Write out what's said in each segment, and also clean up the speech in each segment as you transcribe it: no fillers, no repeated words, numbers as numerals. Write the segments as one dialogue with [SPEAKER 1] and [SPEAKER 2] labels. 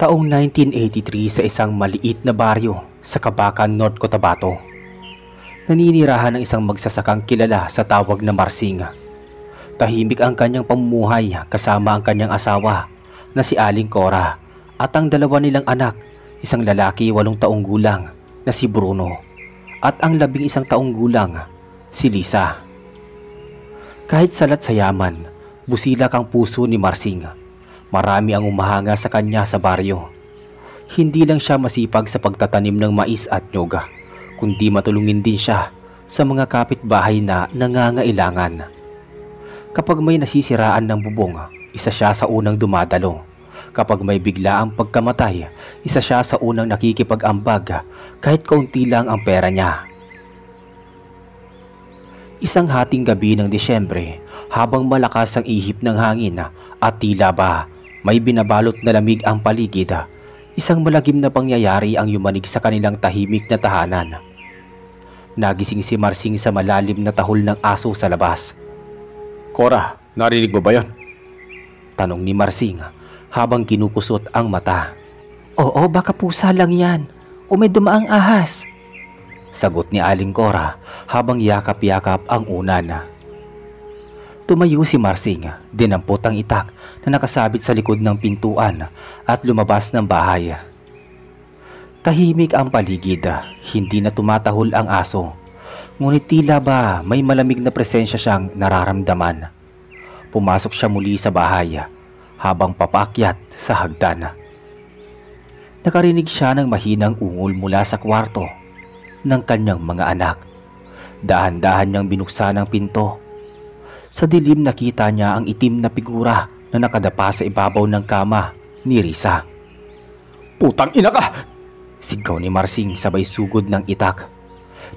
[SPEAKER 1] Taong 1983 sa isang maliit na baryo sa Kabakan, North Cotabato. Naninirahan ng isang magsasakang kilala sa tawag na Marsing. Tahimik ang kanyang pamumuhay kasama ang kanyang asawa na si Aling Cora at ang dalawa nilang anak, isang lalaki 8 taong gulang na si Bruno at ang 11 taong gulang si Lisa. Kahit salat sa yaman, busilak ang puso ni Marsing. Marami ang umahanga sa kanya sa baryo. Hindi lang siya masipag sa pagtatanim ng mais at nyog, kundi matulungin din siya sa mga kapitbahay na nangangailangan. Kapag may nasisiraan ng bubong, isa siya sa unang dumadalo. Kapag may biglaang pagkamatay, isa siya sa unang nakikipag-ambag kahit kaunti lang ang pera niya. Isang hating gabi ng Disyembre, habang malakas ang ihip ng hangin at tila ba may binabalot na lamig ang paligid, isang malagim na pangyayari ang yumanig sa kanilang tahimik na tahanan. Nagising si Marsing sa malalim na tahol ng aso sa labas.
[SPEAKER 2] Cora, narinig mo ba yon?
[SPEAKER 1] Tanong ni Marsing habang kinukusot ang mata. Oo, baka pusa lang yan o may dumaang ahas, sagot ni Aling Cora habang yakap-yakap ang unan. Tumayo si Marsing, dinampot ang itak na nakasabit sa likod ng pintuan at lumabas ng bahay. Tahimik ang paligid, hindi na tumatahol ang aso, ngunit tila ba may malamig na presensya siyang nararamdaman. Pumasok siya muli sa bahay habang papaakyat sa hagdan. Nakarinig siya ng mahinang ungol mula sa kwarto ng kanyang mga anak. Dahan-dahan niyang binuksan ang pinto. Sa dilim nakita niya ang itim na figura na nakadapa sa ibabaw ng kama ni Risa.
[SPEAKER 2] Putang ina ka!
[SPEAKER 1] Sigaw ni Marsing sabay sugod ng itak.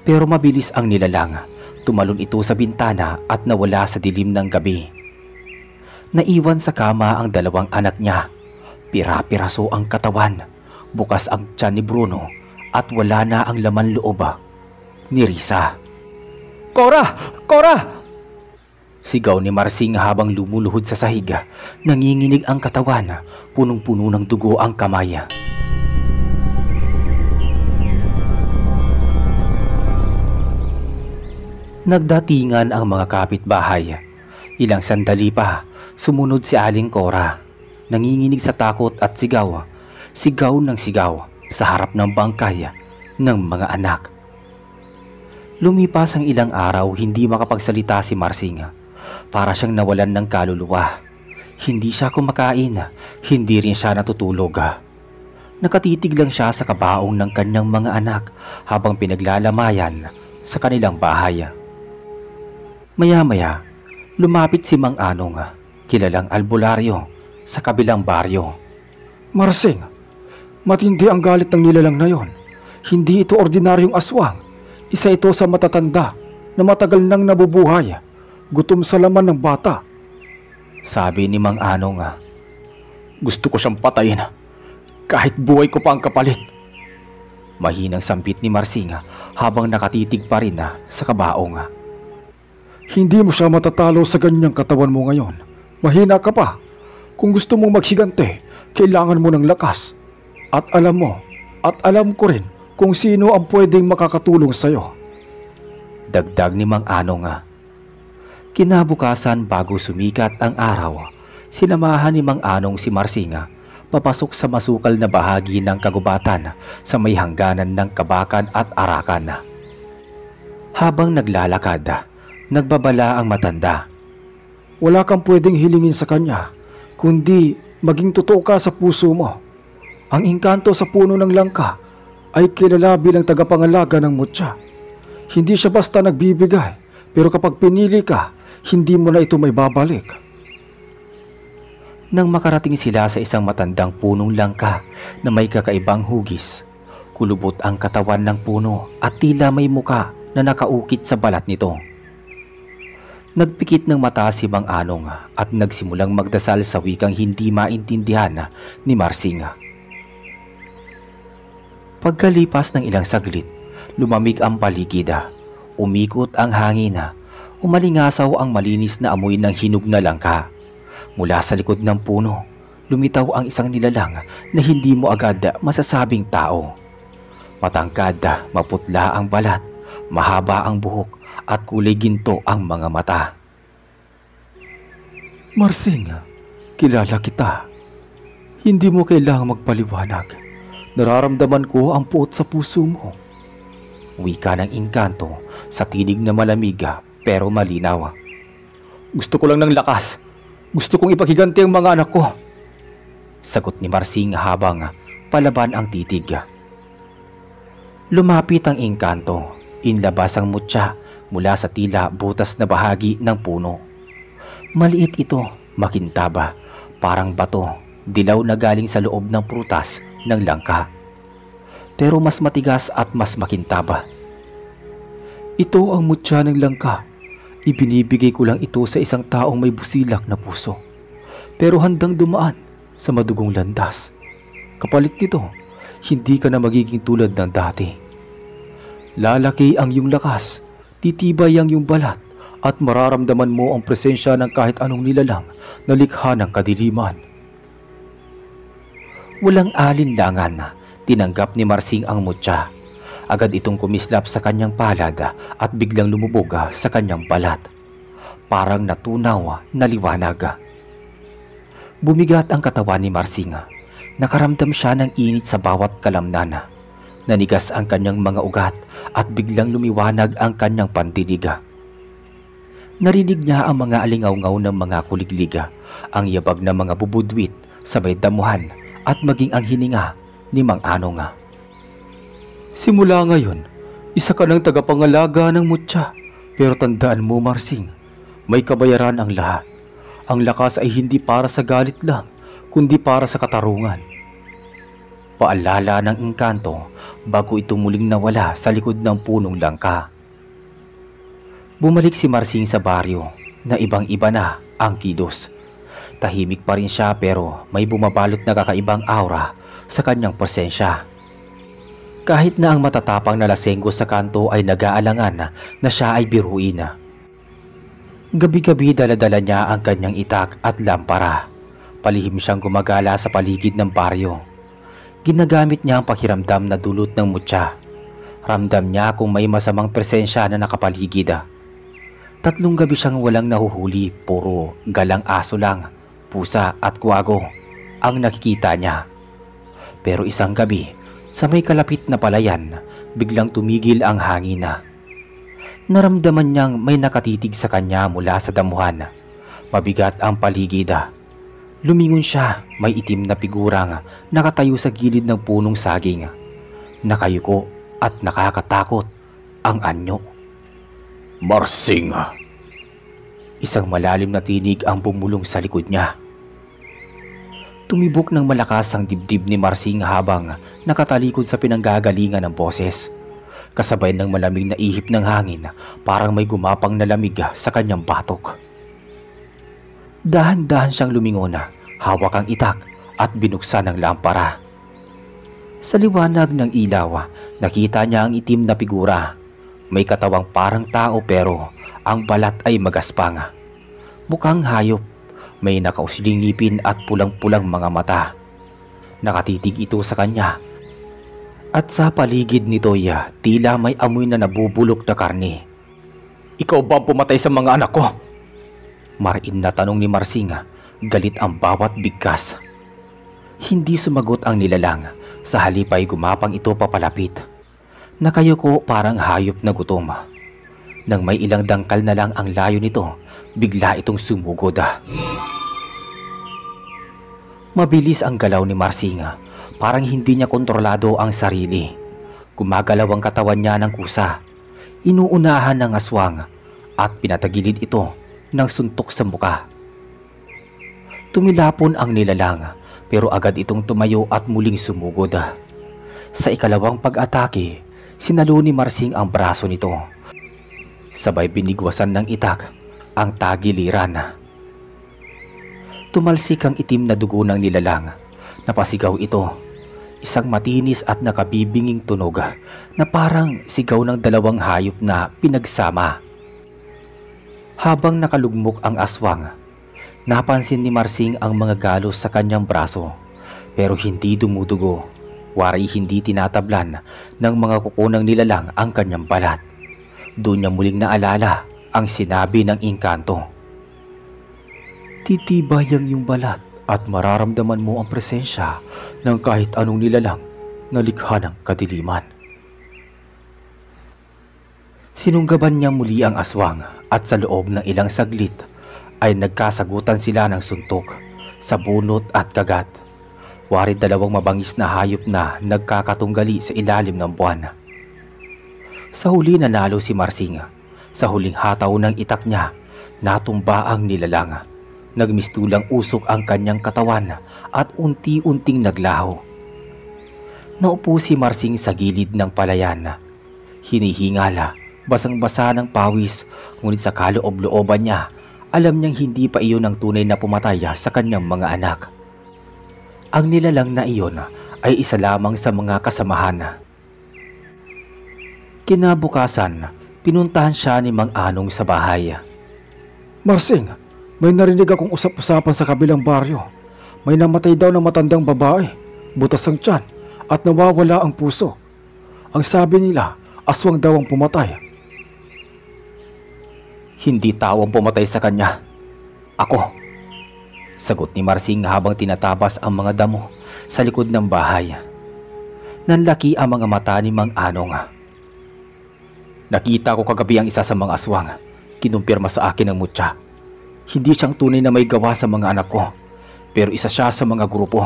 [SPEAKER 1] Pero mabilis ang nilalang. Tumalon ito sa bintana at nawala sa dilim ng gabi. Naiwan sa kama ang 2 anak niya. Pira-piraso ang katawan. Bukas ang tiyan ni Bruno at wala na ang laman loob ni Risa.
[SPEAKER 2] Cora! Cora!
[SPEAKER 1] Sigaw ni Marsing habang lumuluhod sa sahig. Nanginginig ang katawan, punong-puno ng dugo ang kamay. Nagdatingan ang mga kapitbahay. Ilang sandali pa, sumunod si Aling Cora. Nanginginig sa takot at sigaw. Sigaw ng sigaw sa harap ng bangkay ng mga anak. Lumipas ang ilang araw, hindi makapagsalita si Marsing. Para siyang nawalan ng kaluluwa. Hindi siya kumakain, hindi rin siya natutulog. Nakatitig lang siya sa kabaong ng kanyang mga anak habang pinaglalamayan sa kanilang bahay. Maya-maya, lumapit si Mang Anong, kilalang albularyo sa kabilang baryo.
[SPEAKER 2] Marsing, matindi ang galit ng nilalang na yon. Hindi ito ordinaryong aswang. Isa ito sa matatanda na matagal nang nabubuhay. Gutom sa laman ng bata,
[SPEAKER 1] sabi ni Mang Anong.
[SPEAKER 2] Gusto ko siyang patayin kahit buhay ko pa ang kapalit.
[SPEAKER 1] Mahinang sampit ni Marsing habang nakatitig pa rin sa kabaong.
[SPEAKER 2] Hindi mo siya matatalo sa ganyang katawan mo ngayon. Mahina ka pa. Kung gusto mong maghigante, kailangan mo ng lakas. At alam mo, at alam ko rin kung sino ang pwedeng makakatulong sa'yo,
[SPEAKER 1] dagdag ni Mang Anong. Kinabukasan bago sumikat ang araw, sinamahan ni Mang Anong si Marsing papasok sa masukal na bahagi ng kagubatan sa may hangganan ng Kabakan at Arakan. Habang naglalakad, nagbabala ang matanda.
[SPEAKER 2] Wala kang pwedeng hilingin sa kanya, kundi maging totoo ka sa puso mo. Ang engkanto sa puno ng langka ay kilala bilang tagapangalaga ng mutya. Hindi siya basta nagbibigay, pero kapag pinili ka, hindi mo na ito may babalik.
[SPEAKER 1] Nang makarating sila sa isang matandang punong langka na may kakaibang hugis, kulubot ang katawan ng puno at tila may muka na nakaukit sa balat nito. Nagpikit ng mata si Mang Anong at nagsimulang magdasal sa wikang hindi maintindihan ni Marsing. Pagkalipas ng ilang saglit, lumamig ang paligid. Umikot ang hangin. Umalingasaw ang malinis na amoy ng hinog na langka. Mula sa likod ng puno, lumitaw ang isang nilalang na hindi mo agad masasabing tao. Matangkad, maputla ang balat, mahaba ang buhok at kulay ginto ang mga mata.
[SPEAKER 2] Marsing, kilala kita. Hindi mo kailangang magpaliwanag. Nararamdaman ko ang puot sa puso mo.
[SPEAKER 1] Wika ng engkanto sa tinig na malamig pero malinaw.
[SPEAKER 2] Gusto ko lang ng lakas. Gusto kong ipaghiganti ang mga anak ko.
[SPEAKER 1] Sagot ni Marsing habang palaban ang titig. Lumapit ang engkanto. Inlabas ang mutya mula sa tila butas na bahagi ng puno. Maliit ito, makintaba, parang bato, dilaw na galing sa loob ng prutas ng langka. Pero mas matigas at mas makintaba.
[SPEAKER 2] Ito ang mutya ng langka. Ibinibigay ko lang ito sa isang taong may busilak na puso, pero handang dumaan sa madugong landas. Kapalit nito, hindi ka na magiging tulad ng dati. Lalaki ang iyong lakas, titibay ang iyong balat, at mararamdaman mo ang presensya ng kahit anong nilalang na likha ng kadiliman.
[SPEAKER 1] Walang alinlangan, tinanggap ni Marsing ang mutya. Agad itong kumislap sa kanyang palad at biglang lumubog sa kanyang balat. Parang natunaw na liwanag. Bumigat ang katawan ni Marsing. Nakaramdam siya ng init sa bawat kalamnan. Nanigas ang kanyang mga ugat at biglang lumiwanag ang kanyang pandinig. Narinig niya ang mga alingaw-ngaw ng mga kuligliga, ang yabag ng mga bubudwit, sabay damuhan at maging ang hininga ni Mang Anong.
[SPEAKER 2] Simula ngayon, isa ka ng tagapangalaga ng mutya. Pero tandaan mo, Marsing, may kabayaran ang lahat. Ang lakas ay hindi para sa galit lang, kundi para sa katarungan.
[SPEAKER 1] Paalala ng engkanto bago ito muling nawala sa likod ng punong langka. Bumalik si Marsing sa baryo na ibang-iba na ang kilos. Tahimik pa rin siya pero may bumabalot na kakaibang aura sa kanyang presensya. Kahit na ang matatapang na lasenggo sa kanto ay nag-aalangan na siya ay biruin. Gabi-gabi dala-dala niya ang kanyang itak at lampara. Palihim siyang gumagala sa paligid ng baryo. Ginagamit niya ang pakiramdam na dulot ng mutya. Ramdam niya kung may masamang presensya na nakapaligid. 3 gabi siyang walang nahuhuli, puro galang aso lang, pusa at kuwago ang nakikita niya. Pero isang gabi, sa may kalapit na palayan, biglang tumigil ang hangin. Naramdaman niyang may nakatitig sa kanya mula sa damuhan. Mabigat ang paligid. Lumingon siya, may itim na figurang nakatayo sa gilid ng punong saging. Nakayuko at nakakatakot ang anyo.
[SPEAKER 2] Marsing!
[SPEAKER 1] Isang malalim na tinig ang bumulong sa likod niya. Tumibok ng malakas ang dibdib ni Marsing habang nakatalikod sa pinanggagalingan ng boses. Kasabay ng malamig na ihip ng hangin, parang may gumapang na lamig sa kanyang batok. Dahan-dahan siyang lumingon, hawak ang itak at binuksan ang lampara. Sa liwanag ng ilaw, nakita niya ang itim na figura. May katawang parang tao pero ang balat ay magaspang. Mukhang hayop. May nakausling ngipin at pulang-pulang mga mata. Nakatitig ito sa kanya. At sa paligid nito'y tila may amoy na nabubulok na karne.
[SPEAKER 2] Ikaw ba pumatay sa mga anak ko?
[SPEAKER 1] Marin na tanong ni Marsing, galit ang bawat bigkas. Hindi sumagot ang nilalang, sa halip ay gumapang ito papalapit. Nakayuko parang hayop na gutom. Nang may ilang dangkal na lang ang layo nito, bigla itong sumugod. Mabilis ang galaw ni Marsing, parang hindi niya kontrolado ang sarili. Gumagalaw ang katawan niya ng kusa. Inuunahan ng aswang at pinatagilid ito ng suntok sa muka. Tumilapon ang nilalang pero agad itong tumayo at muling sumugod. Sa ikalawang pag-atake, sinalo ni Marsing ang braso nito. Sabay binigwasan ng itak ang tagiliran. Tumalsik ang itim na dugo ng nilalang. Napasigaw ito. Isang matinis at nakabibinging tunog na parang sigaw ng 2 hayop na pinagsama. Habang nakalugmok ang aswang, Napansin ni Marsing ang mga galos sa kanyang braso pero hindi dumudugo. Wari hindi tinatablan ng mga kuko ng nilalang ang kanyang balat. Doon niya muling naalala ang sinabi ng engkanto. Titibay ang iyong balat at mararamdaman mo ang presensya ng kahit anong nilalang na likha ng kadiliman. Sinunggaban niya muli ang aswang at sa loob ng ilang saglit ay nagkasagutan sila ng suntok sa bunot at kagat. Wari dalawang mabangis na hayop na nagkakatunggali sa ilalim ng buwan. Sa huli nanalo si Marsing. Sa huling hataw ng itak niya, natumba ang nilalang. Nagmistulang usok ang kanyang katawan at unti-unting naglaho. Naupo si Marsing sa gilid ng palayan. Hinihingala, basang-basa ng pawis, ngunit sa kaloob-looban niya, alam niyang hindi pa iyon ang tunay na pumatay sa kanyang mga anak. Ang nilalang na iyon ay isa lamang sa mga kasamahan. Kinabukasan, pinuntahan siya ni Mang Anong sa bahay.
[SPEAKER 2] Marsing, may narinig akong usap-usapan sa kabilang baryo. May namatay daw na matandang babae, butas ang tiyan at nawawala ang puso. Ang sabi nila, aswang daw ang pumatay.
[SPEAKER 1] Hindi tao ang pumatay sa kanya. Ako. Sagot ni Marsing habang tinatabas ang mga damo sa likod ng bahay. Nanlaki ang mga mata ni Mang Anong. Nakita ko kagabi ang isa sa mga aswang. Kinumpirma sa akin ng mutya. Hindi siyang tunay na may gawa sa mga anak ko, pero isa siya sa mga grupo.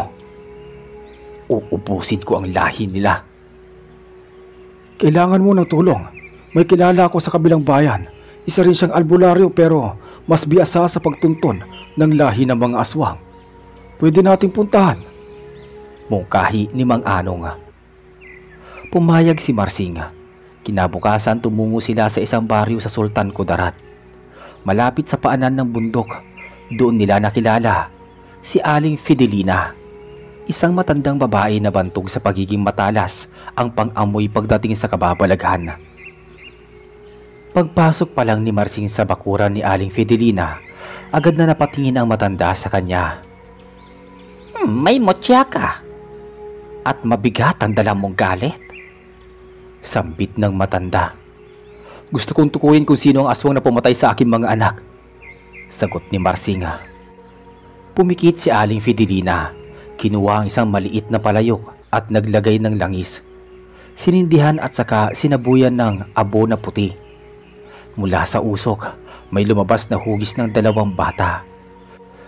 [SPEAKER 1] Uubusin ko ang lahi nila.
[SPEAKER 2] Kailangan mo ng tulong. May kilala ako sa kabilang bayan. Isa rin siyang albularyo pero mas biyasa sa pagtunton ng lahi ng mga aswang. Pwede nating puntahan.
[SPEAKER 1] Mungkahi ni Mang Anong. Pumayag si Marsing. Kinabukasan tumungo sila sa isang baryo sa Sultan Kudarat. Malapit sa paanan ng bundok, doon nila nakilala si Aling Fidelina. Isang matandang babae na bantog sa pagiging matalas ang pang-amoy pagdating sa kababalaghan. Pagpasok pa lang ni Marsing sa bakuran ni Aling Fidelina, agad na napatingin ang matanda sa kanya. May motya ka at mabigat ang dala mong galit. Sambit ng matanda. Gusto kong tukuyin kung sino ang aswang na pumatay sa aking mga anak. Sagot ni Marsing. Pumikit si Aling Fidelina. Kinuha ang isang maliit na palayok at naglagay ng langis. Sinindihan at saka sinabuyan ng abo na puti. Mula sa usok, may lumabas na hugis ng dalawang bata.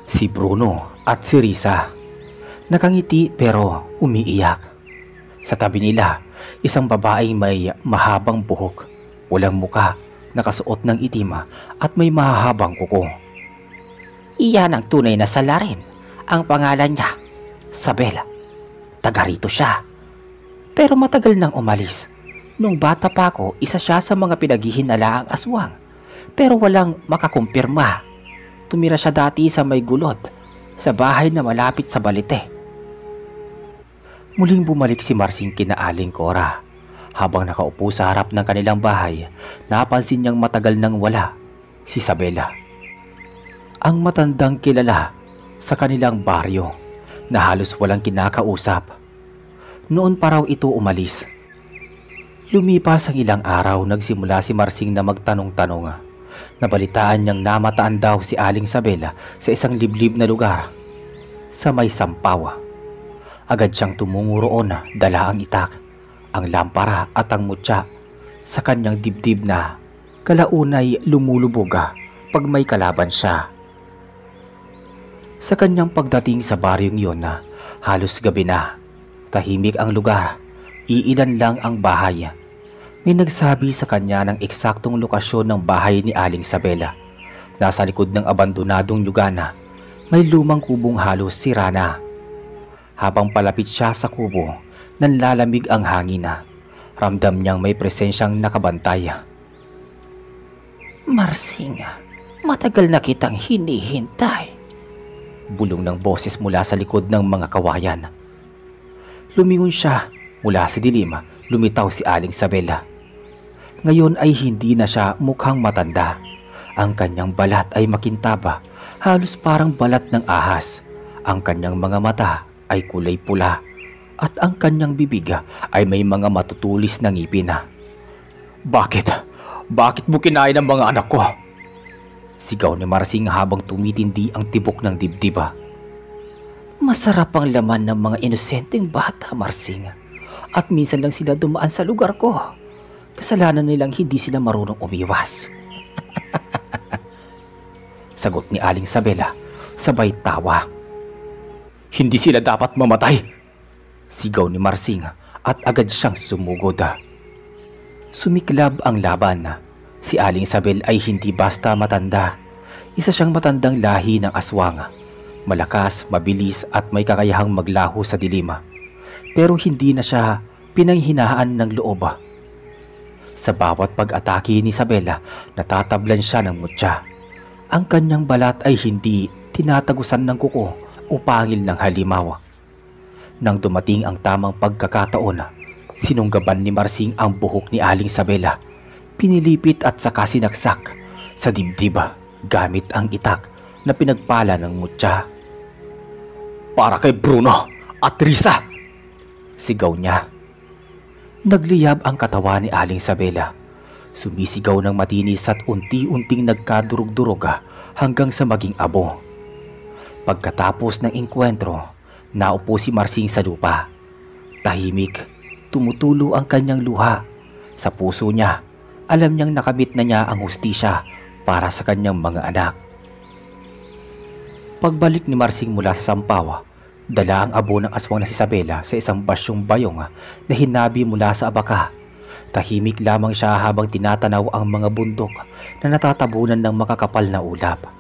[SPEAKER 1] Si Bruno at si Risa. Nakangiti pero umiiyak. Sa tabi nila, isang babaeng may mahabang buhok, walang muka, nakasuot ng itim at may mahahabang kuko. Iyan ang tunay na salarin. Ang pangalan niya, Sabela. Taga rito siya. Pero matagal nang umalis. Nung bata pa ako, isa siya sa mga pinaghihinalaang aswang. Pero walang makakumpirma. Tumira siya dati sa may gulod, sa bahay na malapit sa Balite. Muling bumalik si Marsing kina Aling Cora. Habang nakaupo sa harap ng kanilang bahay, napansin niyang matagal nang wala si Sabela. Ang matandang kilala sa kanilang baryo na halos walang kinakausap. Noon pa raw ito umalis. Lumipas ang ilang araw, nagsimula si Marsing na magtanong-tanong. Nabalitaan niyang namataan daw si Aling Sabela sa isang liblib na lugar sa may Sampaw. Agad siyang tumungo roon, dala ang itak, ang lampara at ang mutya sa kanyang dibdib na kalaunay lumulubog pag may kalaban siya. Sa kanyang pagdating sa baryong yon na halos gabi na, tahimik ang lugar, iilan lang ang bahay. May nagsabi sa kanya ng eksaktong lokasyon ng bahay ni Aling Sabela. Nasa likod ng abandonadong yugana, may lumang kubong halos sira na. Habang palapit siya sa kubo, nanlalamig ang hangin. Ramdam niyang may presensyang nakabantay. Marsing, matagal na kitang hinihintay. Bulong ng boses mula sa likod ng mga kawayan. Lumingon siya. Mula sa dilim, lumitaw si Aling Sabela. Ngayon ay hindi na siya mukhang matanda. Ang kanyang balat ay makintaba, halos parang balat ng ahas. Ang kanyang mga mata ay kulay pula at ang kanyang bibig ay may mga matutulis na ngipin. Bakit? Bakit mo kinain ang mga anak ko? Sigaw ni Marsing habang tumitindi ang tibok ng dibdib. Masarap ang laman ng mga inosenteng bata, Marsing. At minsan lang sila dumaan sa lugar ko. Kasalanan nilang hindi sila marunong umiwas. Sagot ni Aling Sabela, sabay tawa. Hindi sila dapat mamatay. Sigaw ni Marsing at agad siyang sumugod. Sumiklab ang laban. Si Aling Sabel ay hindi basta matanda. Isa siyang matandang lahi ng aswang. Malakas, mabilis at may kakayahang maglaho sa dilim. Pero hindi na siya pinanghinaan ng loob. Sa bawat pag-atake ni Isabela, natatablan siya ng mutya. Ang kanyang balat ay hindi tinatagusan ng kuko o pangil ng halimaw. Nang dumating ang tamang pagkakataon, sinunggaban ni Marsing ang buhok ni Aling Sabela. Pinilipit at saka sinaksak sa dibdib gamit ang itak na pinagpala ng mutya. Para kay Bruno at Risa! Sigaw niya. Nagliyab ang katawan ni Aling Sabela. Sumisigaw ng matinis at unti-unting nagkadurog-durog hanggang sa maging abo. Pagkatapos ng engkwentro, naupo si Marsing sa lupa. Tahimik, tumutulo ang kanyang luha. Sa puso niya, alam niyang nakamit na niya ang hustisya para sa kanyang mga anak. Pagbalik ni Marsing mula sa Sampaw, dala ang abo ng aswang na si Isabela sa isang basyong bayong na hinabi mula sa abaka. Tahimik lamang siya habang tinatanaw ang mga bundok na natatabunan ng makakapal na ulap.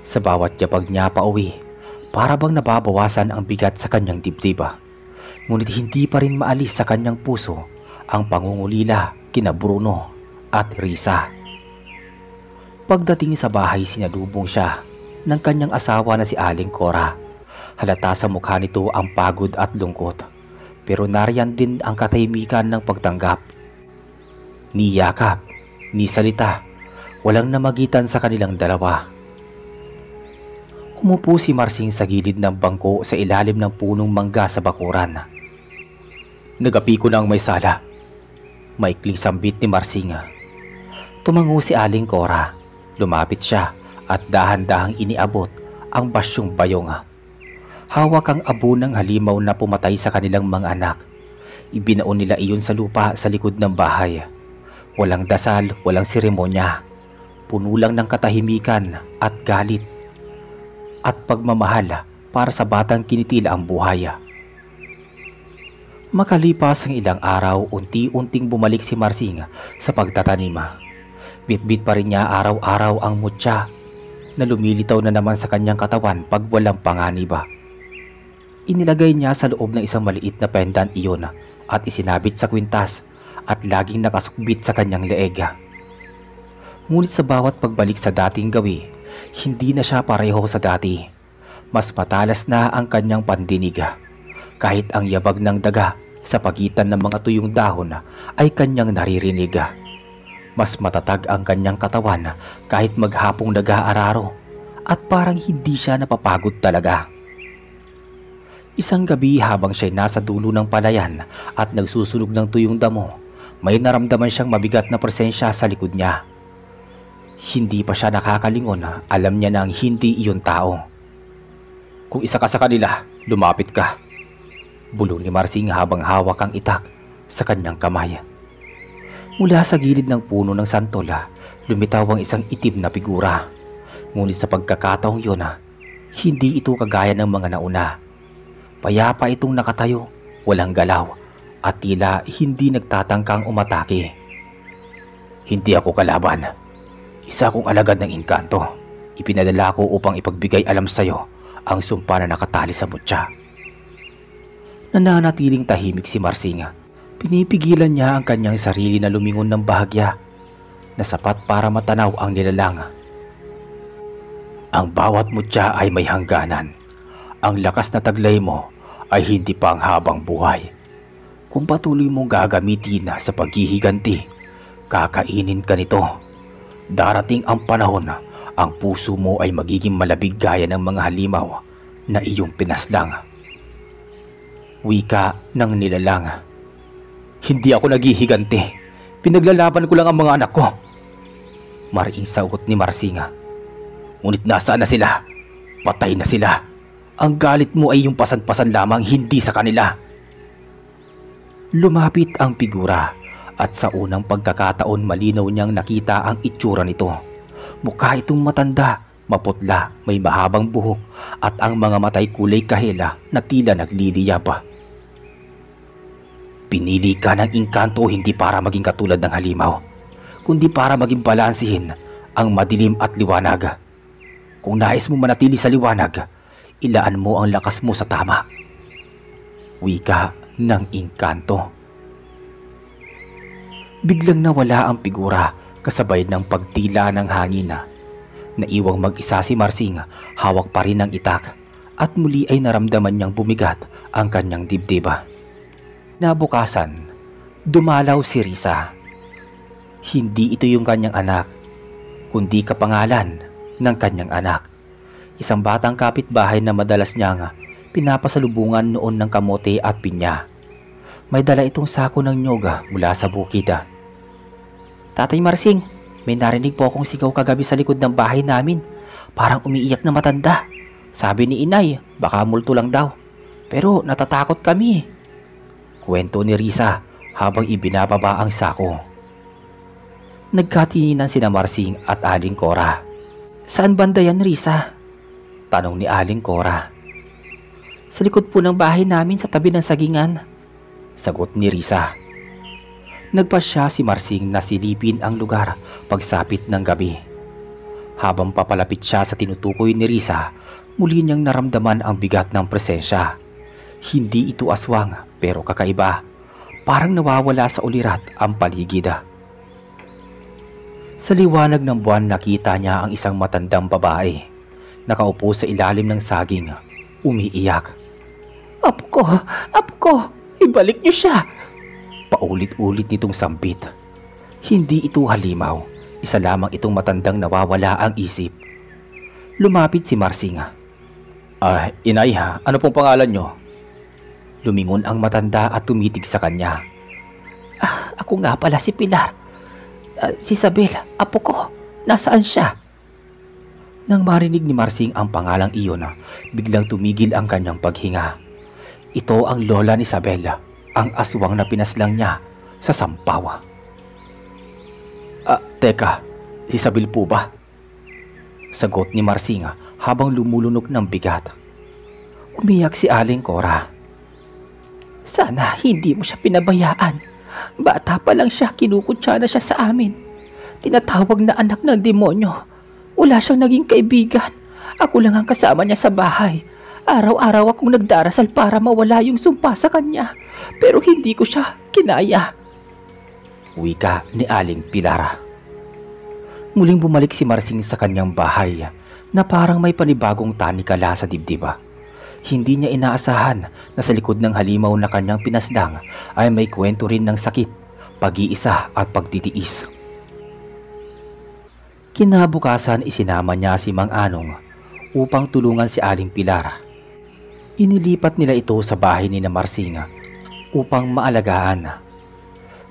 [SPEAKER 1] Sa bawat yapag niya pauwi, para bang nababawasan ang bigat sa kanyang dibdib. Ngunit hindi pa rin maalis sa kanyang puso ang pangungulila kina Bruno at Risa. Pagdating sa bahay, sinalubong siya ng kanyang asawa na si Aling Cora. Halata sa mukha nito ang pagod at lungkot, pero nariyan din ang katahimikan ng pagtanggap. Ni yakap, ni salita, walang namagitan sa kanilang dalawa. Umupo si Marsing sa gilid ng bangko sa ilalim ng punong mangga sa bakuran. Nagapi ko na ang may sala. Maikling sambit ni Marsing. Tumango si Aling Cora. Lumapit siya at dahan-dahang iniabot ang basyong bayong. Hawak ang abo ng halimaw na pumatay sa kanilang mga anak. Ibinaon nila iyon sa lupa sa likod ng bahay. Walang dasal, walang seremonya. Puno lang ng katahimikan at galit at pagmamahal para sa batang kinitila ang buhay. Makalipas ang ilang araw, unti-unting bumalik si Marsing sa pagtatanim. Bitbit pa rin niya araw-araw ang mutya na lumilitaw na naman sa kanyang katawan pag walang panganib. Inilagay niya sa loob ng isang maliit na pendant iyon at isinabit sa kwintas at laging nakasukbit sa kanyang leeg. Ngunit sa bawat pagbalik sa dating gawi, hindi na siya pareho sa dati. Mas matalas na ang kanyang pandinig. Kahit ang yabag ng daga sa pagitan ng mga tuyong dahon ay kanyang naririnig. Mas matatag ang kanyang katawan kahit maghapong nag-aararo at parang hindi siya napapagod talaga. Isang gabi habang siya'y nasa dulo ng palayan at nagsusunog ng tuyong damo, may naramdaman siyang mabigat na presensya sa likod niya. Hindi pa siya nakakalingon, alam niya na hindi iyon tao. Kung isa ka sa kanila, lumapit ka. Bulong ni Marsing habang hawak ang itak sa kanyang kamay. Mula sa gilid ng puno ng santola, lumitaw ang isang itim na figura. Ngunit sa pagkakataong yun, hindi ito kagaya ng mga nauna. Payapa itong nakatayo, walang galaw, at tila hindi nagtatangkang umatake. Hindi ako kalaban. Isa akong alagad ng engkanto. Ipinadala ko upang ipagbigay alam sa'yo ang sumpa na nakatali sa mutya. Nananatiling tahimik si Marsing. Pinipigilan niya ang kanyang sarili na lumingon ng bahagya na sapat para matanaw ang nilalang. Ang bawat mutya ay may hangganan. Ang lakas na taglay mo ay hindi pa ang habang buhay. Kung patuloy mong gagamitin sa paghihiganti, kakainin ka nito. Darating ang panahon na ang puso mo ay magiging malabig gaya ng mga halimaw na iyong pinaslang. Wika ng nilalang. Hindi ako naghihiganti. Pinaglalaban ko lang ang mga anak ko. Mariing sagot ni Marsinga. Ngunit nasaan na sila? Patay na sila. Ang galit mo ay yung pasan-pasan lamang, hindi sa kanila. Lumapit ang figura at sa unang pagkakataon malinaw niyang nakita ang itsura nito. Mukha itong matanda, maputla, may mahabang buhok at ang mga matay kulay kahela na tila nagliliyab. Pinili ka ng engkanto hindi para maging katulad ng halimaw, kundi para maging balansihin ang madilim at liwanag. Kung nais mo manatili sa liwanag, ilaan mo ang lakas mo sa tama. Wika ng engkanto. Biglang nawala ang figura kasabay ng pagtila ng hangin. Naiwang mag-isa si Marsing, hawak pa rin ang itak at muli ay naramdaman niyang bumigat ang kanyang dibdib. Nabukasan, dumalaw si Risa. Hindi ito yung kanyang anak, kundi kapangalan ng kanyang anak. Isang batang kapitbahay na madalas niyang pinapasalubungan noon ng kamote at pinya. May dala itong sako ng nyoga mula sa bukid. Tatay Marsing, may narinig po akong sigaw kagabi sa likod ng bahay namin. Parang umiiyak na matanda. Sabi ni inay, baka multo lang daw. Pero natatakot kami. Kwento ni Risa habang ibinababa ang sako. Nagkatinginan sina Marsing at Aling Cora. Saan banda yan, Risa? Tanong ni Aling Cora. Sa likod po ng bahay namin sa tabi ng sagingan. Sagot ni Risa. Nagpasya si Marsing na silipin ang lugar pagsapit ng gabi. Habang papalapit siya sa tinutukoy ni Risa, muli niyang naramdaman ang bigat ng presensya. Hindi ito aswang pero kakaiba. Parang nawawala sa ulirat ang paligid. Sa liwanag ng buwan nakita niya ang isang matandang babae. Nakaupo sa ilalim ng saging, umiiyak. Apo ko, ibalik niyo siya. Paulit-ulit nitong sambit. Hindi ito halimaw, isa lamang itong matandang nawawala ang isip. Lumapit si Marsing. Inay, ano pong pangalan niyo? Lumingon ang matanda at tumitig sa kanya. Ako nga pala si Pilar. Si Isabel, apo ko. Nasaan siya? Nang marinig ni Marsing ang pangalang iyon, biglang tumigil ang kanyang paghinga. Ito ang lola ni Isabel, ang aswang na pinaslang niya sa sampaw. Teka, si Isabel po ba? Sagot ni Marsing habang lumulunok ng bigat. Umiyak si Aling Cora. Sana hindi mo siya pinabayaan. Bata pa lang siya, kinukutsa na siya sa amin. Tinatawag na anak ng demonyo. Wala siyang naging kaibigan. Ako lang ang kasama niya sa bahay. Araw-araw akong nagdarasal para mawala yung sumpa sa kanya. Pero hindi ko siya kinaya. Wika ni Aling Pilar. Muling bumalik si Marsing sa kanyang bahay na parang may panibagong tanikala sa dibdib. Hindi niya inaasahan na sa likod ng halimaw na kanyang pinaslang ay may kwento rin ng sakit, pag-iisa at pagtitiis. Kinabukasan isinama niya si Mang Anong upang tulungan si Aling Pilar. Inilipat nila ito sa bahay ni Marsing upang maalagaan.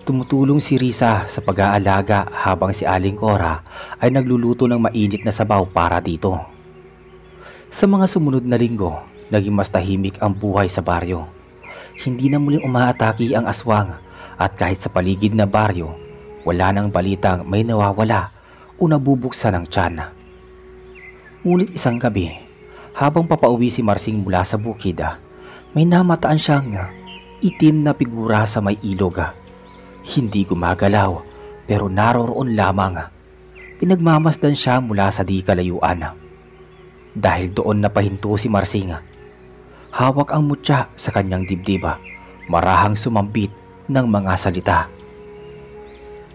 [SPEAKER 1] Tumutulong si Risa sa pag-aalaga habang si Aling Cora ay nagluluto ng mainit na sabaw para dito. Sa mga sumunod na linggo, naging mas tahimik ang buhay sa baryo. Hindi na muling umaatake ang aswang at kahit sa paligid na baryo, wala nang balitang may nawawala o nabubuksan ng tiyan. Ngunit isang gabi, habang papauwi si Marsing mula sa bukid, may namataan siyang itim na figura sa may ilog. Hindi gumagalaw pero naroroon lamang. Pinagmamasdan siya mula sa di kalayuan. Dahil doon napahinto si Marsing. Hawak ang mutya sa kanyang dibdib, marahang sumambit ng mga salita.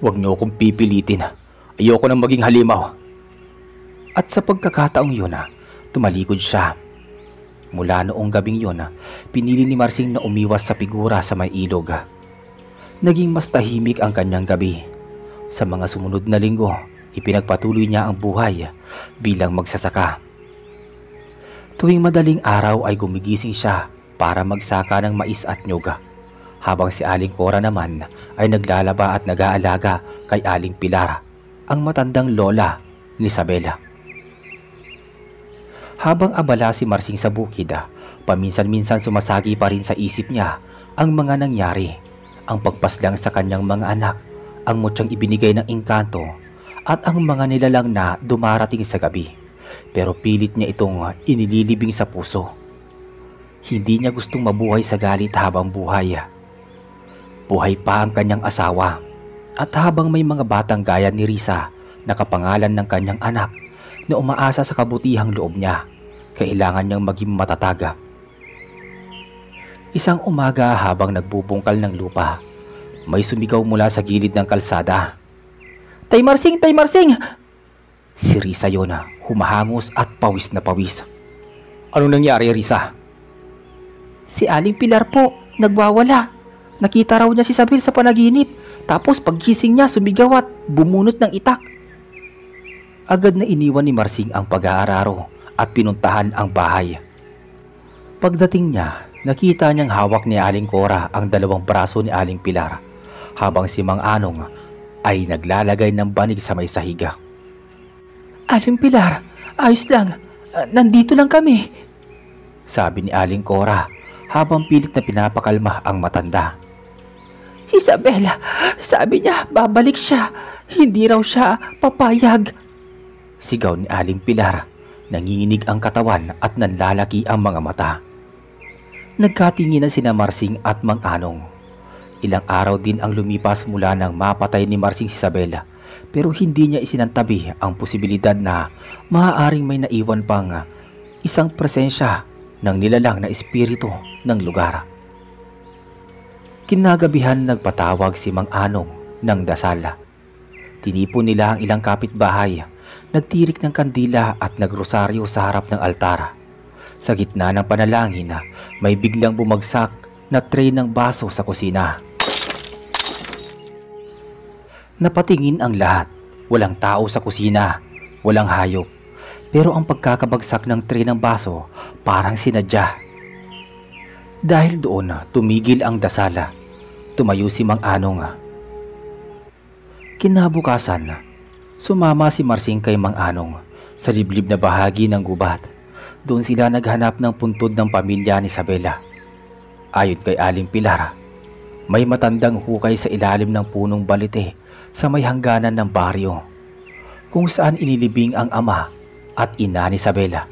[SPEAKER 1] Huwag niyo akong pipilitin. Ayoko nang maging halimaw. At sa pagkakataong yun, tumalikod siya. Mula noong gabing yun, pinili ni Marsing na umiwas sa figura sa may ilog. Naging mas tahimik ang kanyang gabi. Sa mga sumunod na linggo, ipinagpatuloy niya ang buhay bilang magsasaka. Tuwing madaling araw ay gumigising siya para magsaka ng mais at nyug, habang si Aling Cora naman ay naglalaba at nag-aalaga kay Aling Pilar, ang matandang lola ni Isabela. Habang abala si Marsing sa bukid, paminsan-minsan sumasagi pa rin sa isip niya ang mga nangyari, ang pagpaslang sa kanyang mga anak, ang mutyang ibinigay ng engkanto at ang mga nilalang na dumarating sa gabi, pero pilit niya itong inililibing sa puso. Hindi niya gustong mabuhay sa galit habang buhay. Buhay pa ang kanyang asawa, at habang may mga batang gaya ni Risa na kapangalan ng kanyang anak na umaasa sa kabutihang loob niya, kailangan niyang maging matatag. Isang umaga habang nagbubungkal ng lupa, may sumigaw mula sa gilid ng kalsada. "Tay Marsing! Tay Marsing!" Si Risa yun, humahangos at pawis na pawis. "Ano nangyari, Risa?" "Si Aling Pilar po, nagwawala. Nakita raw niya si Isabel sa panaginip, tapos paggising niya sumigaw at bumunot ng itak." Agad na iniwan ni Marsing ang pag-aararo at pinuntahan ang bahay. Pagdating niya, nakita niyang hawak ni Aling Cora ang dalawang braso ni Aling Pilar, habang si Mang Anong ay naglalagay ng banig sa may sahiga. "Aling Pilar, ayos lang. Nandito lang kami," sabi ni Aling Cora habang pilit na pinapakalma ang matanda. "Si Isabela, sabi niya babalik siya. Hindi raw siya papayag," sigaw ni Aling Pilar. Nanginginig ang katawan at nanlalaki ang mga mata. Nagkatinginan sina Marsing at Mang Anong. Ilang araw din ang lumipas mula nang mapatay ni Marsing si Isabela, pero hindi niya isinantabi ang posibilidad na maaaring may naiwan pang isang presensya ng nilalang na espiritu ng lugar. Kinagabihan nagpatawag si Mang Anong ng dasal. Tinipon nila ang ilang kapitbahay, nagtirik ng kandila at nagrosaryo sa harap ng altar. Sa gitna ng panalangin, may biglang bumagsak na tray ng baso sa kusina. Napatingin ang lahat. Walang tao sa kusina, walang hayop. Pero ang pagkakabagsak ng tray ng baso parang sinadya. Dahil doon, tumigil ang dasala. Tumayo si Mang Anong. Kinabukasan, sumama si Marsing kay Mang Anong sa liblib na bahagi ng gubat. Doon sila naghanap ng puntod ng pamilya ni Isabela. Ayon kay Aling Pilar, may matandang hukay sa ilalim ng punong balite sa may hangganan ng baryo, kung saan inilibing ang ama at ina ni Isabela,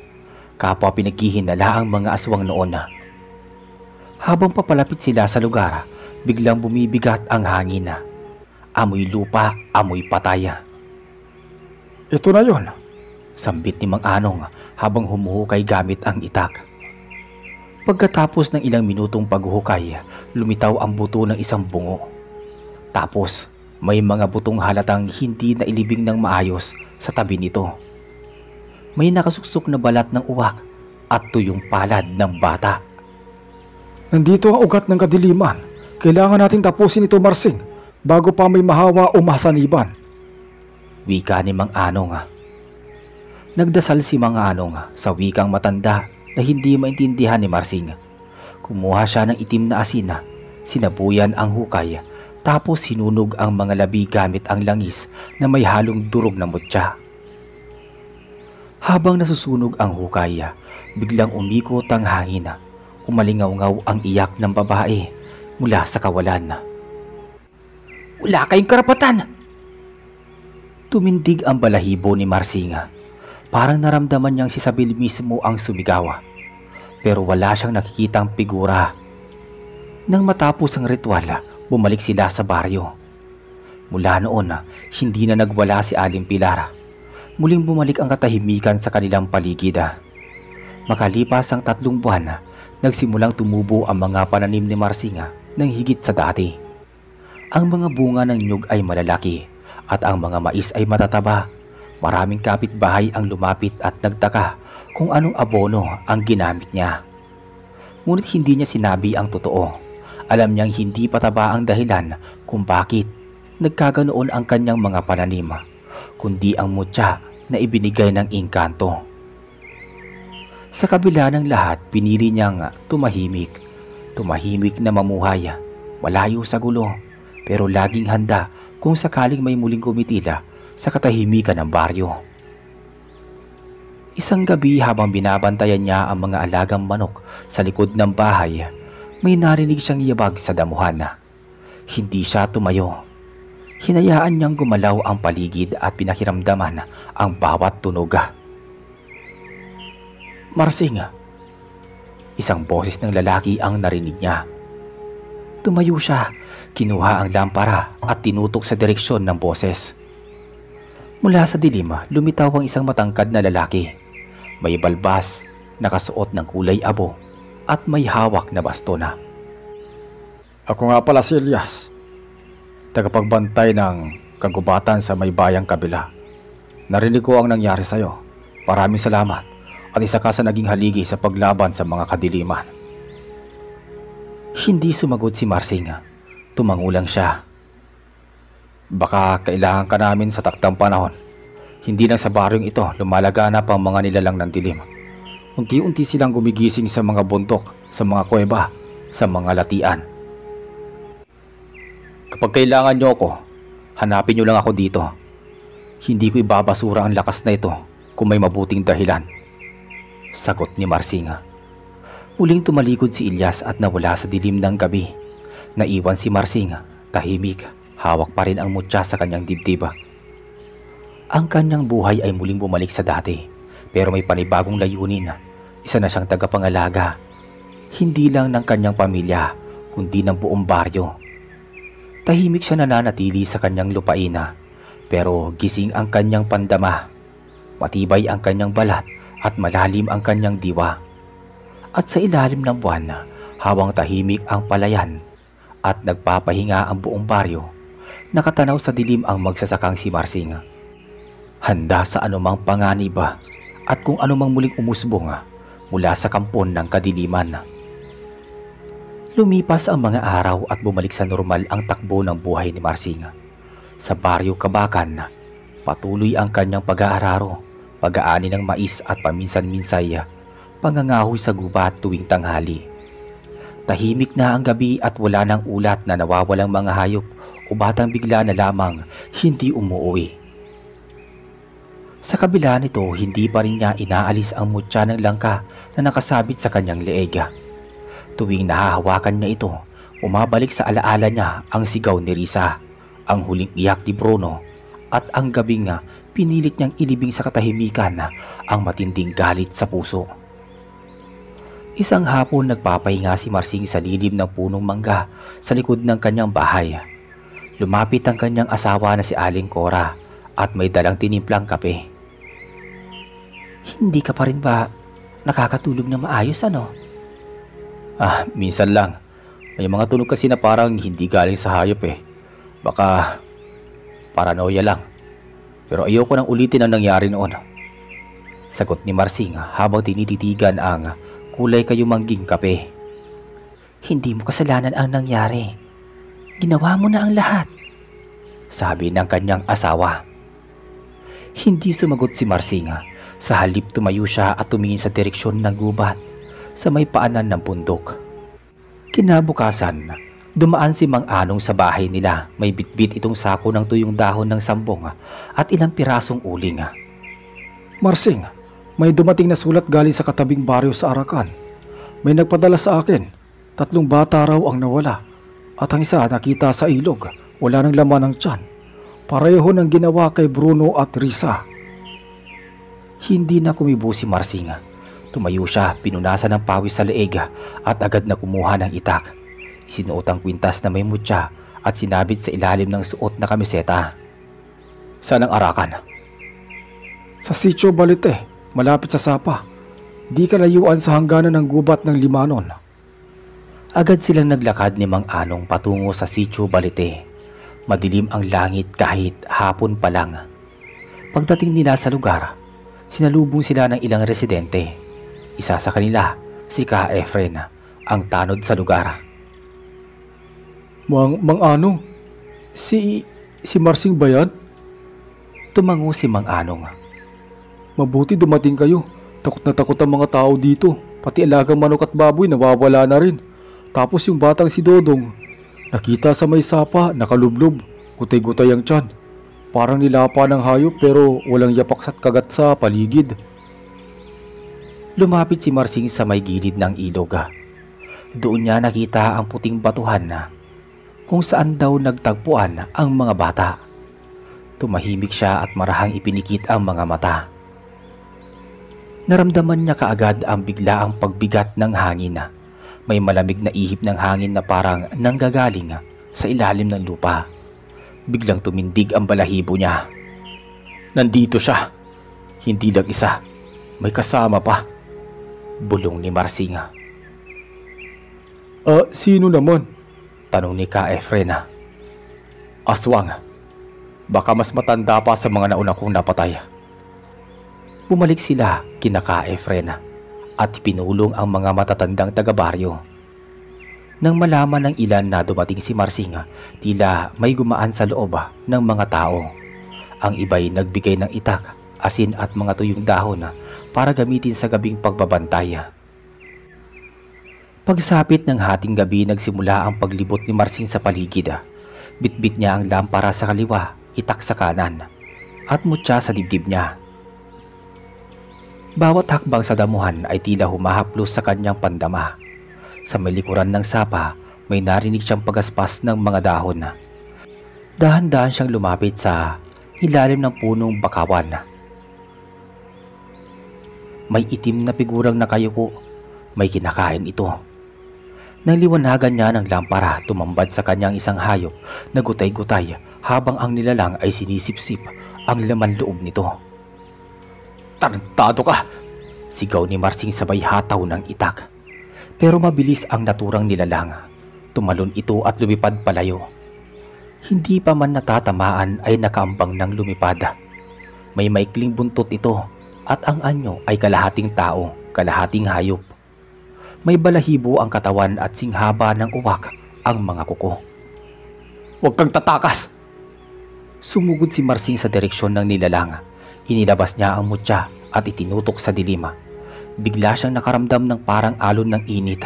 [SPEAKER 1] kapwa pinaghihinala ang mga aswang noon. Habang papalapit sila sa lugar, biglang bumibigat ang hangin. Amoy lupa, amoy pataya.
[SPEAKER 2] "Ito na yon,"
[SPEAKER 1] sambit ni Mang Anong habang humuhukay gamit ang itak. Pagkatapos ng ilang minutong paghuhukay, lumitaw ang buto ng isang bungo. Tapos, may mga butong halatang hindi nailibing ng maayos sa tabi nito. May nakasuksok na balat ng uwak at tuyong palad ng bata.
[SPEAKER 2] "Nandito ang ugat ng kadiliman. Kailangan nating tapusin ito, Marsing, bago pa may mahawa o masaniban,"
[SPEAKER 1] wika ni Mang Anong. Nagdasal si Mang Anong sa wikang matanda na hindi maintindihan ni Marsing. Kumuha siya ng itim na asin, sinabuyan ang hukay, tapos sinunog ang mga labi gamit ang langis na may halong durog na mutya. Habang nasusunog ang hukay, biglang umikot ang hangin. Umalingaw-ngaw ang iyak ng babae mula sa kawalan. "Wala kayong karapatan!" Tumindig ang balahibo ni Marsing. Parang naramdaman niyang si Isabel mismo ang sumigaw. Pero wala siyang nakikitang figura. Nang matapos ang ritual, bumalik sila sa baryo. Mula noon, hindi na nagwala si Aling Pilar. Muling bumalik ang katahimikan sa kanilang paligid. Makalipas ang 3 buwan, nagsimulang tumubo ang mga pananim ni Marsing ng higit sa dati. Ang mga bunga ng nyug ay malalaki at ang mga mais ay matataba. Maraming kapitbahay ang lumapit at nagtaka kung anong abono ang ginamit niya. Ngunit hindi niya sinabi ang totoo. Alam niyang hindi pataba ang dahilan kung bakit nagkaganoon ang kanyang mga pananim. kundi ang mutya na ibinigay ng engkanto. Sa kabila ng lahat, pinili niyang tumahimik. Tumahimik na mamuhay, malayo sa gulo, pero laging handa kung sakaling may muling kumitila sa katahimikan ng baryo. Isang gabi habang binabantayan niya ang mga alagang manok sa likod ng bahay, may narinig siyang yabag sa damuhan. Hindi siya tumayo. Hinayaan niyang gumalaw ang paligid at pinakiramdaman ang bawat tunog. "Marsing!" Isang boses ng lalaki ang narinig niya. Tumayo siya, kinuha ang lampara at tinutok sa direksyon ng boses. Mula sa dilim, lumitaw ang isang matangkad na lalaki. May balbas, nakasuot ng kulay abo at may hawak na bastona.
[SPEAKER 2] Ako nga pala si Elias, tagapagbantay ng kagubatan sa may bayang kabila. Narinig ko ang nangyari sa'yo. Maraming salamat at isa ka sa naging haligi sa paglaban sa mga kadiliman.
[SPEAKER 1] Hindi sumagot si Marsing. Tumangulang siya.
[SPEAKER 2] Baka kailangan ka namin sa taktang panahon. Hindi lang sa baryong ito lumalaganap ang mga nilalang ng dilim. Unti-unti silang gumigising sa mga bundok, sa mga kuweba, sa mga latian. Kapag kailangan nyo ako, hanapin nyo lang ako dito. Hindi ko ibabasura ang lakas na ito kung may mabuting dahilan. Sagot ni Marsing. Muling tumalikod si Elias at nawala sa dilim ng gabi. Naiwan si Marsing, tahimik, hawak pa rin ang mutya sa kanyang dibdib. Ang kanyang buhay ay muling bumalik sa dati, pero may panibagong layunin. Isa na siyang tagapangalaga, hindi lang ng kanyang pamilya, kundi ng buong baryo. Tahimik siya nananatili sa kanyang lupaina, pero gising ang kanyang pandama. Matibay ang kanyang balat at malalim ang kanyang diwa. At sa ilalim ng buwan, habang tahimik ang palayan at nagpapahinga ang buong baryo, nakatanaw sa dilim ang magsasakang si Marsing. Handa sa anumang panganib at kung anumang muling umusbong mula sa kampon ng kadiliman. Lumipas ang mga araw at bumalik sa normal ang takbo ng buhay ni Marsing. Sa baryo Kabakan, patuloy ang kanyang pag-aararo, pag-aani ng mais at paminsan-minsay, pangangahoy sa gubat tuwing tanghali. Tahimik na ang gabi at wala ng ulat na nawawalang mga hayop o batang bigla na lamang hindi umuwi. Sa kabila nito, hindi pa rin niya inaalis ang mutya ng langka na nakasabit sa kanyang leeg. Tuwing nahahawakan niya ito, umabalik sa alaala niya ang sigaw ni Risa, ang huling iyak ni Bruno, at ang gabing pinilit niyang ilibing sa katahimikan ang matinding galit sa puso. Isang hapon nagpapahinga si Marsing sa lilim ng punong mangga sa likod ng kanyang bahay. Lumapit ang kanyang asawa na si Aling Cora at may dalang tinimplang kape. "Hindi ka pa rin ba nakakatulog na maayos, ano?" Minsan lang. May mga tunog kasi na parang hindi galing sa hayop eh. Baka paranoia lang. Pero ayoko nang ulitin ang nangyari noon. Sagot ni Marsing habang tinititigan ang kulay kayumangging kape.
[SPEAKER 1] "Hindi mo kasalanan ang nangyari. Ginawa mo na ang lahat," sabi ng kanyang asawa. Hindi sumagot si Marsing. Sa halip tumayo siya at tumingin sa direksyon ng gubat sa may paanan ng bundok. Kinabukasan, dumaan si Mang Anong sa bahay nila. May bitbit itong sako ng tuyong dahon ng sambong at ilang pirasong uling.
[SPEAKER 2] "Marsing, may dumating na sulat galing sa katabing baryo sa Arakan. May nagpadala sa akin. 3 bata raw ang nawala. At ang isa nakita sa ilog, wala ng laman ng tiyan. Pareho ng ginawa kay Bruno at Risa."
[SPEAKER 1] Hindi na kumibo si Marsing. Tumayo siya, pinunasan ng pawis sa leeg at agad na kumuha ng itak. Isinuot ang kwintas na may mutya at sinabit sa ilalim ng suot na kamiseta.
[SPEAKER 2] "Saan ang Arakan?" "Sa Sitio Balite, malapit sa Sapa. Di kalayuan sa hangganan ng gubat ng Limanon."
[SPEAKER 1] Agad silang naglakad ni Mang Anong patungo sa Sitio Balite. Madilim ang langit kahit hapon pa lang. Pagdating nila sa lugar, sinalubong sila ng ilang residente. Isa sa kanila, si Ka Efren, ang tanod sa lugar.
[SPEAKER 2] Mang Anong, si Marsing ba yan?
[SPEAKER 1] Tumango si Mang Anong.
[SPEAKER 2] Mabuti dumating kayo. Takot na takot ang mga tao dito. Pati alagang manok at baboy nawawala na rin. Tapos yung batang si Dodong, nakita sa may sapa, nakalublob. Gutay-gutay ang tiyan. Parang nilapa ng hayop pero walang yapak at kagat sa paligid.
[SPEAKER 1] Lumapit si Marsing sa may gilid ng ilog. Doon niya nakita ang puting batuhan na kung saan daw nagtagpuan ang mga bata. Tumahimik siya at marahang ipinikit ang mga mata. Naramdaman niya kaagad ang biglaang pagbigat ng hangin. May malamig na ihip ng hangin na parang nanggagaling sa ilalim ng lupa. Biglang tumindig ang balahibo niya. Nandito siya. Hindi lang isa. May kasama pa. Bulong ni Marsing.
[SPEAKER 2] Sino naman?
[SPEAKER 1] Tanong ni Ka Efren. Aswang. Baka mas matanda pa sa mga nauna kong napatay. Bumalik sila kina Ka Efren at pinulong ang mga matatandang taga-baryo. Nang malaman ng ilan na dumating si Marsing, tila may gumaan sa loob ng mga tao. Ang iba'y nagbigay ng itak, asin at mga tuyong dahon para gamitin sa gabing pagbabantay. Pagsapit ng hating gabi, nagsimula ang paglibot ni Marsing sa paligid. Bitbit niya ang lampara sa kaliwa, itak sa kanan, at mutya sa dibdib niya. Bawat hakbang sa damuhan ay tila humahaplos sa kanyang pandama. Sa may likuran ng sapa, may narinig siyang pagaspas ng mga dahon. Dahan-dahan siyang lumapit sa ilalim ng punong bakawan. May itim na figurang nakayuko. May kinakain ito. Nang liwanagan niya ng lampara, tumambad sa kanyang isang hayop na gutay-gutay habang ang nilalang ay sinisipsip ang laman loob nito. Tarantado ka! Sigaw ni Marsing sabay hataw ng itak. Pero mabilis ang naturang nilalang. Tumalon ito at lumipad palayo. Hindi pa man natatamaan ay nakaambang ng lumipad. May maikling buntot ito at ang anyo ay kalahating tao, kalahating hayop. May balahibo ang katawan at singhaba ng uwak ang mga kuko. Huwag kang tatakas! Sumugod si Marsing sa direksyon ng nilalang. Inilabas niya ang mutya at itinutok sa dilim. Bigla siyang nakaramdam ng parang alon ng init.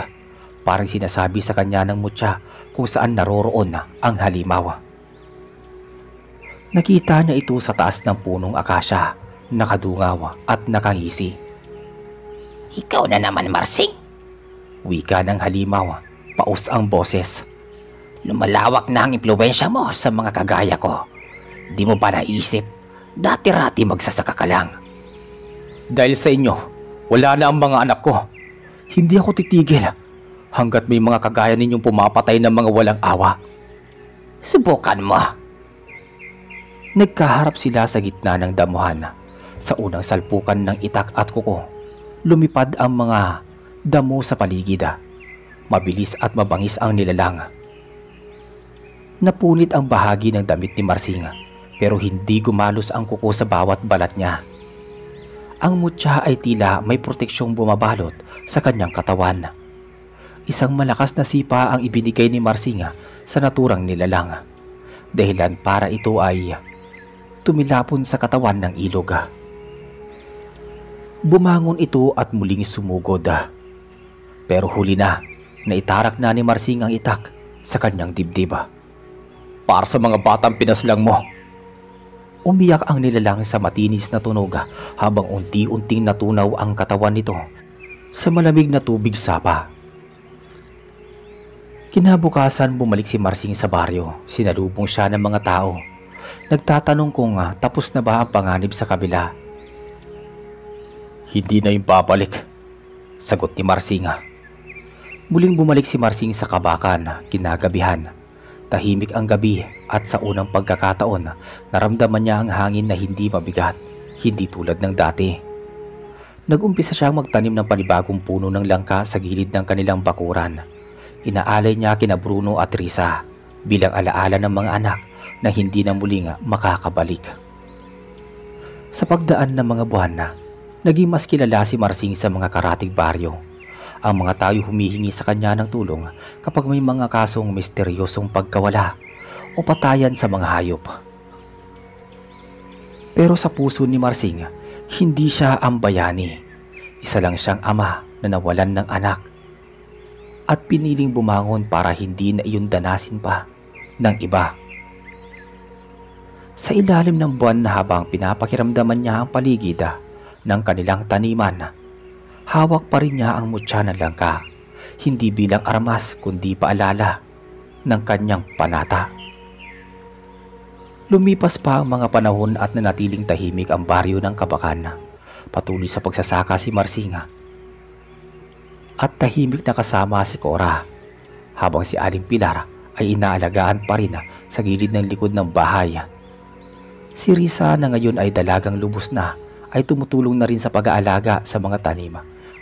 [SPEAKER 1] Parang sinasabi sa kanya ng mutya kung saan naroroon ang halimaw. Nakita niya ito sa taas ng punong akasya, nakadungaw at nakangisi.
[SPEAKER 3] Ikaw na naman, Marsing.
[SPEAKER 1] Wika ng halimaw, paus ang boses.
[SPEAKER 3] Lumalawak na ang impluwensya mo sa mga kagaya ko. Di mo ba naisip? Dati-rati magsasaka ka lang.
[SPEAKER 1] Dahil sa inyo, wala na ang mga anak ko. Hindi ako titigil hanggat may mga kagaya ninyong pumapatay ng mga walang awa.
[SPEAKER 3] Subukan mo.
[SPEAKER 1] Nagkaharap sila sa gitna ng damuhan. Sa unang salpukan ng itak at kuko, lumipad ang mga damo sa paligid. Mabilis at mabangis ang nilalang. Napunit ang bahagi ng damit ni Marsing, pero hindi gumalos ang kuko sa bawat balat niya. Ang mutya ay tila may proteksyong bumabalot sa kanyang katawan. Isang malakas na sipa ang ibinigay ni Marsing sa naturang nilalang. Dahilan para ito ay tumilapon sa katawan ng ilog. Bumangon ito at muling sumugod. Pero huli na, naitarak na ni Marsing ang itak sa kanyang dibdib. Para sa mga batang pinaslang mo. Umiyak ang nilalang sa matinis na tunog habang unti-unting natunaw ang katawan nito sa malamig na tubig sapa. Kinabukasan, bumalik si Marsing sa baryo. Sinalubong siya ng mga tao. Nagtatanong kung tapos na ba ang panganib sa kabila. Hindi na yung babalik, sagot ni Marsing. Muling bumalik si Marsing sa kabakan kinagabihan. Tahimik ang gabi at sa unang pagkakataon, naramdaman niya ang hangin na hindi mabigat, hindi tulad ng dati. Nag-umpisa siyang magtanim ng panibagong puno ng langka sa gilid ng kanilang bakuran. Inaalay niya kina Bruno at Risa bilang alaala ng mga anak na hindi na muling makakabalik. Sa pagdaan ng mga buwan na, naging mas kilala si Marsing sa mga karatig baryo. Ang mga tayo humihingi sa kanya ng tulong kapag may mga kasong misteryosong pagkawala o patayan sa mga hayop. Pero sa puso ni Marsing, hindi siya ang bayani. Isa lang siyang ama na nawalan ng anak at piniling bumangon para hindi na iyon danasin pa ng iba. Sa ilalim ng buwan na habang pinapakiramdaman niya ang paligid ng kanilang taniman, hawak pa rin niya ang mutya ng langka, hindi bilang armas kundi paalala ng kanyang panata. Lumipas pa ang mga panahon at nanatiling tahimik ang baryo ng Kabakan. Patuloy sa pagsasaka si Marsing at tahimik na kasama si Cora, habang si Aling Pilar ay inaalagaan pa rin sa gilid ng likod ng bahay. Si Risa na ngayon ay dalagang lubos na ay tumutulong na rin sa pag-aalaga sa mga tanim,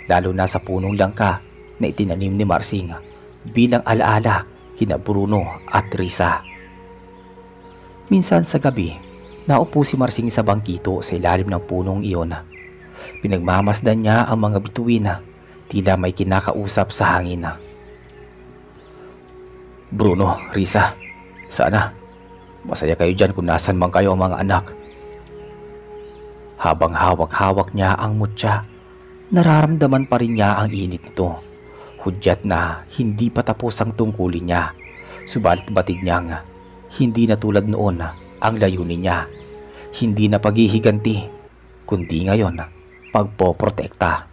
[SPEAKER 1] lalo na sa punong langka na itinanim ni Marsing bilang alaala kina Bruno at Risa. Minsan sa gabi, naupo si Marsing sa bangkito sa ilalim ng punong iyon. Pinagmamasdan niya ang mga bituin, tila may kinakausap sa hangin. Bruno, Risa, sana masaya kayo dyan kung nasan man kayo ang mga anak. Habang hawak-hawak niya ang mutya, nararamdaman pa rin niya ang init nito. Hudyat na hindi pa tapos ang tungkulin niya, subalit batid niyang hindi na tulad noon ang layunin niya. Hindi na paghihiganti, kundi ngayon pagpoprotekta.